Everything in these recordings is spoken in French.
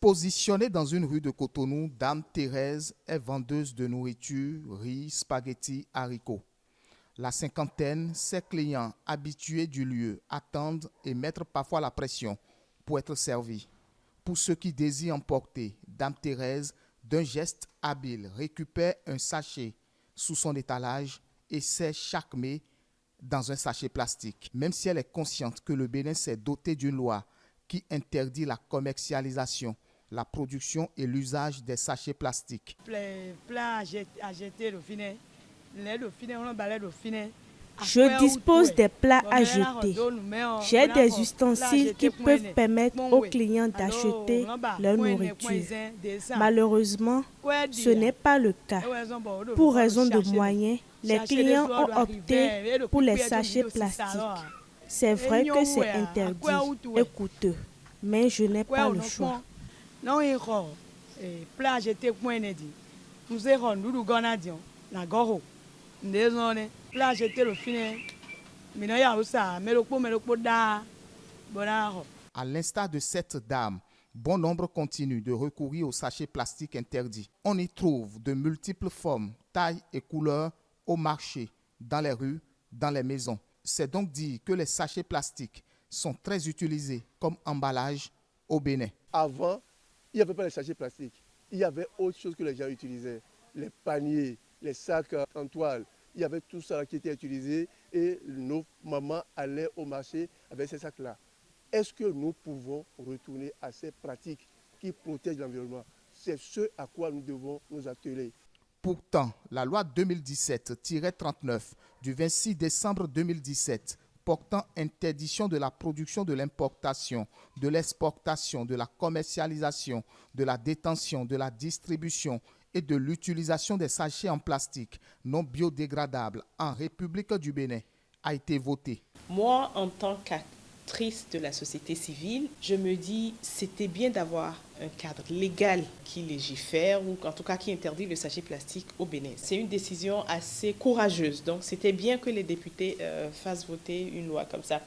Positionnée dans une rue de Cotonou, Dame Thérèse est vendeuse de nourriture, riz, spaghettis, haricots. La cinquantaine, ses clients habitués du lieu attendent et mettent parfois la pression pour être servis. Pour ceux qui désirent emporter, Dame Thérèse, d'un geste habile, récupère un sachet sous son étalage et sert chaque mets dans un sachet plastique. Même si elle est consciente que le Bénin s'est doté d'une loi qui interdit la commercialisation, la production et l'usage des sachets plastiques. Je dispose des plats à jeter. J'ai des ustensiles qui peuvent permettre aux clients d'acheter leur nourriture. Malheureusement, ce n'est pas le cas. Pour raison de moyens, les clients ont opté pour les sachets plastiques. C'est vrai que c'est interdit et coûteux, mais je n'ai pas le choix. À l'instar de cette dame, bon nombre continuent de recourir aux sachets plastiques interdits. On y trouve de multiples formes, tailles et couleurs au marché, dans les rues, dans les maisons. C'est donc dire que les sachets plastiques sont très utilisés comme emballage au Bénin. Avant, il n'y avait pas les sachets plastiques. Il y avait autre chose que les gens utilisaient. Les paniers, les sacs en toile. Il y avait tout ça qui était utilisé et nos mamans allaient au marché avec ces sacs-là. Est-ce que nous pouvons retourner à ces pratiques qui protègent l'environnement? C'est ce à quoi nous devons nous atteler. Pourtant, la loi 2017-39 du 26 décembre 2017 portant interdiction de la production, de l'importation, de l'exportation, de la commercialisation, de la détention, de la distribution et de l'utilisation des sachets en plastique non biodégradables en République du Bénin a été votée. Moi, en tant qu'actrice de la société civile, je me dis c'était bien d'avoir un cadre légal qui légifère ou en tout cas qui interdit le sachet plastique au Bénin. C'est une décision assez courageuse, donc c'était bien que les députés fassent voter une loi comme ça.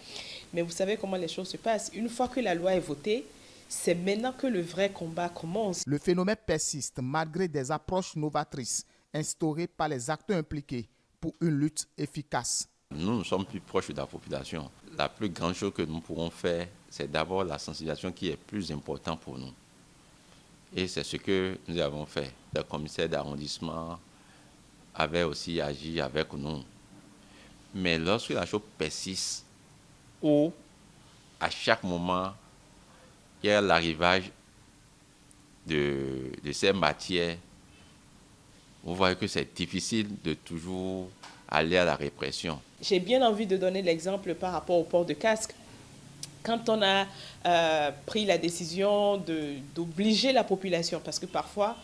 Mais vous savez comment les choses se passent. Une fois que la loi est votée, c'est maintenant que le vrai combat commence. Le phénomène persiste malgré des approches novatrices instaurées par les acteurs impliqués pour une lutte efficace. Nous sommes plus proches de la population. La plus grande chose que nous pourrons faire, c'est d'abord la sensibilisation qui est plus importante pour nous. Et c'est ce que nous avons fait. Le commissaire d'arrondissement avait aussi agi avec nous. Mais lorsque la chose persiste, ou à chaque moment, il y a l'arrivage de ces matières, vous voyez que c'est difficile de toujours aller à la répression. J'ai bien envie de donner l'exemple par rapport au port de casque. Quand on a pris la décision d'obliger la population, parce que parfois,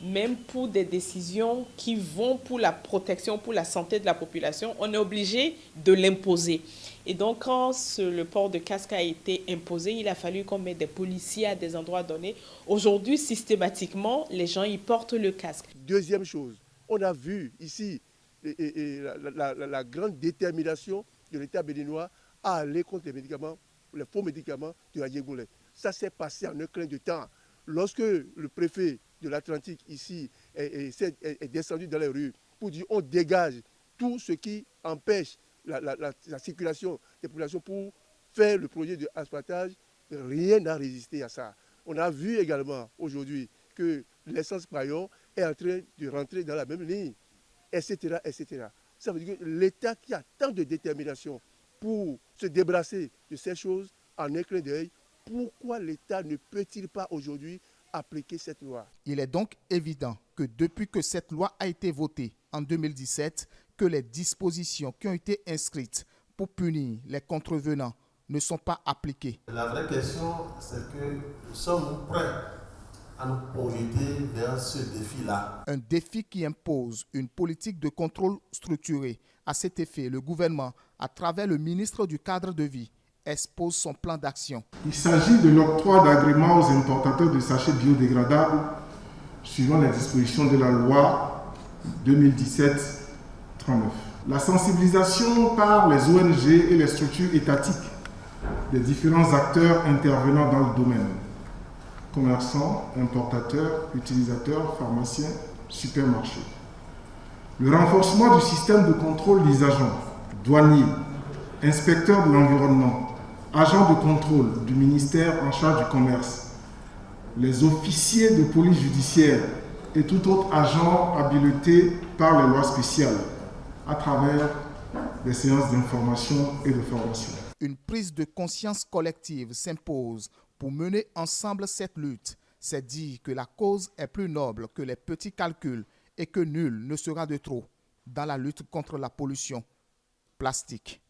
même pour des décisions qui vont pour la protection, pour la santé de la population, on est obligé de l'imposer. Et donc, quand le port de casque a été imposé, il a fallu qu'on mette des policiers à des endroits donnés. Aujourd'hui, systématiquement, les gens y portent le casque. Deuxième chose, on a vu ici la grande détermination de l'État béninois à aller contre les médicaments, les faux médicaments de la Yégoulé. Ça s'est passé en un clin de temps. Lorsque le préfet de l'Atlantique ici est descendu dans les rues pour dire on dégage tout ce qui empêche la circulation des populations pour faire le projet de aspartage, rien n'a résisté à ça. On a vu également aujourd'hui que l'essence Paillon est en train de rentrer dans la même ligne, etc., etc. Ça veut dire que l'État qui a tant de détermination pour se débarrasser de ces choses en un clin d'œil, pourquoi l'État ne peut-il pas aujourd'hui appliquer cette loi? Il est donc évident que depuis que cette loi a été votée en 2017, que les dispositions qui ont été inscrites pour punir les contrevenants ne sont pas appliquées. La vraie question, c'est que sommes-nous prêts à nous projeter vers ce défi-là? Un défi qui impose une politique de contrôle structurée. À cet effet, le gouvernement, à travers le ministre du Cadre de Vie, expose son plan d'action. Il s'agit de l'octroi d'agréments aux importateurs de sachets biodégradables suivant les dispositions de la loi 2017-39. La sensibilisation par les ONG et les structures étatiques des différents acteurs intervenant dans le domaine commerçants, importateurs, utilisateurs, pharmaciens, supermarchés. Le renforcement du système de contrôle des agents, douaniers, inspecteurs de l'environnement, agents de contrôle du ministère en charge du commerce, les officiers de police judiciaire et tout autre agent habilité par les lois spéciales à travers des séances d'information et de formation. Une prise de conscience collective s'impose pour mener ensemble cette lutte. C'est dire que la cause est plus noble que les petits calculs et que nul ne sera de trop dans la lutte contre la pollution plastique.